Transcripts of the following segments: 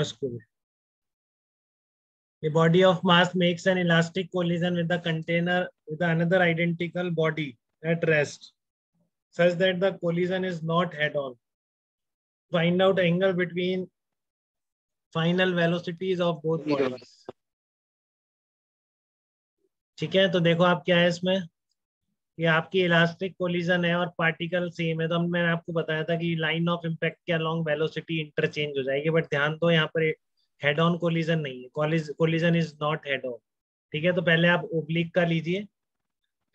School. A body of mass makes an elastic collision with the container with another identical body at rest, such that the collision is not head-on. Find out angle between final velocities of both bodies. ठीक है, तो देखो आप क्या है इसमें, ये आपकी इलास्टिक कोलिजन है और पार्टिकल सेम है। तो मैंने आपको बताया था कि लाइन ऑफ इम्पैक्ट के अलोंग वेलोसिटी इंटरचेंज हो जाएगी, बट ध्यान दो यहाँ पर हेड ऑन कोलिजन नहीं है, collision is not head on. ठीक है, तो पहले आप ओब्लिक का लीजिए।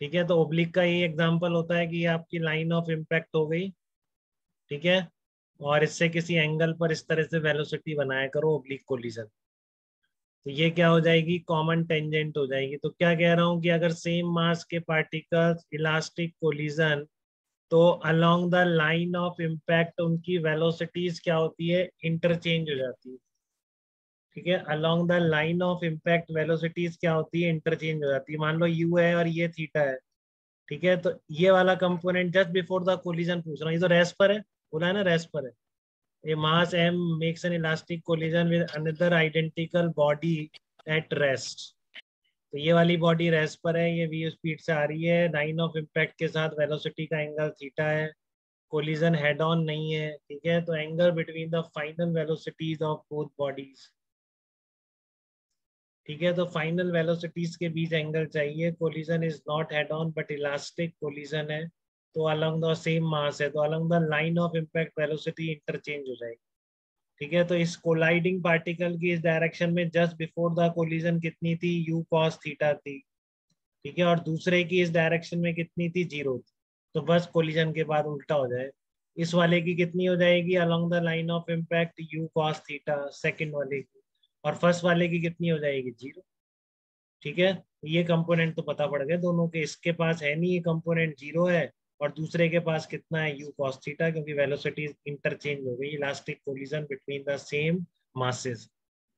ठीक है, तो ओब्लिक का ये एग्जांपल होता है कि आपकी लाइन ऑफ इम्पैक्ट हो गई, ठीक है, और इससे किसी एंगल पर इस तरह से वेलोसिटी बनाया करो ओब्लिक कोलिजन, तो ये क्या हो जाएगी, कॉमन टेंजेंट हो जाएगी। तो क्या कह रहा हूँ कि अगर सेम मास के पार्टिकल्स इलास्टिक कोलिजन, तो along the line of impact उनकी वेलोसिटीज क्या होती है, इंटरचेंज हो जाती है। ठीक है, along the line of impact velocities क्या होती है, इंटरचेंज हो जाती है। मान लो यू है और ये थीटा है, ठीक है, तो ये वाला component just before the collision पूछ रहा हूँ, ये तो रेस्ट पर है, बोला है ना रेस्ट पर है। A mass m makes an elastic collision with another identical body at rest. तो ये वाली बॉडी रेस्ट पर है, ये v स्पीड से आ रही है, लाइन ऑफ इम्पैक्ट के साथ वेलोसिटी का एंगल थीटा है, कोलिजन हेड ऑन नहीं है। ठीक है, तो angle between the final velocities of both bodies. ठीक है, तो फाइनल वेलोसिटीज के बीच एंगल चाहिए। Collision is not head on but elastic collision है, तो अलोंग द सेम मास है, तो along the line of impact velocity interchange हो जाएगी। ठीक है, तो इस कोलाइडिंग पार्टिकल की इस डायरेक्शन में जस्ट बिफोर द कोलिजन कितनी थी, यू कॉस थीटा थी। ठीक है, और दूसरे की इस डायरेक्शन में कितनी थी, 0 थी। तो बस कोलिजन के बाद उल्टा हो जाए, इस वाले की कितनी हो जाएगी, along the line of impact you cos theta second वाले की, और फर्स्ट वाले की कितनी हो जाएगी, 0। ठीक है, ये कंपोनेंट तो पता पड़ गए दोनों के, इसके पास है नहीं ये कंपोनेंट, 0 है, और दूसरे के पास कितना है, यू कॉस थीटा, क्योंकि वेलोसिटी इंटरचेंज हो गई, elastic collision between the same masses.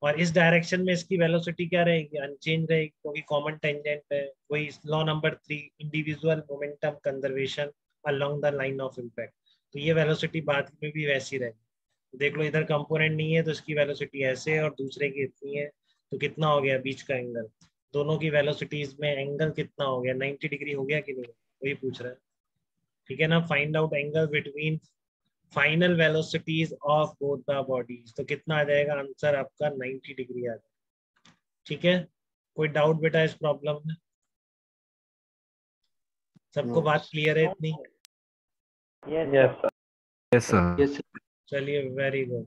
और इस डायरेक्शन में इसकी वेलोसिटी क्या रहेगी, अनचेंज रहेगी, क्योंकि कॉमन टेंजेंट है। वही law number 3, individual momentum conservation along the line of impact. तो ये वेलोसिटी बाद में भी वैसी रहेगी। देख लो, इधर कंपोनेंट नहीं है तो इसकी वेलोसिटी ऐसे है, और दूसरे की इतनी है, तो कितना हो गया बीच का एंगल, दोनों की वेलोसिटीज में एंगल कितना हो गया, 90 डिग्री हो गया कि नहीं, वही पूछ रहा है। ठीक है ना, find out angle between final velocities of both the bodies, तो कितना आ जाएगा आंसर आपका, 90 डिग्री आ जाएगा। ठीक है, कोई डाउट बेटा इस प्रॉब्लम में, सबको बात क्लियर है इतनी? Yes sir. चलिए, वेरी गुड।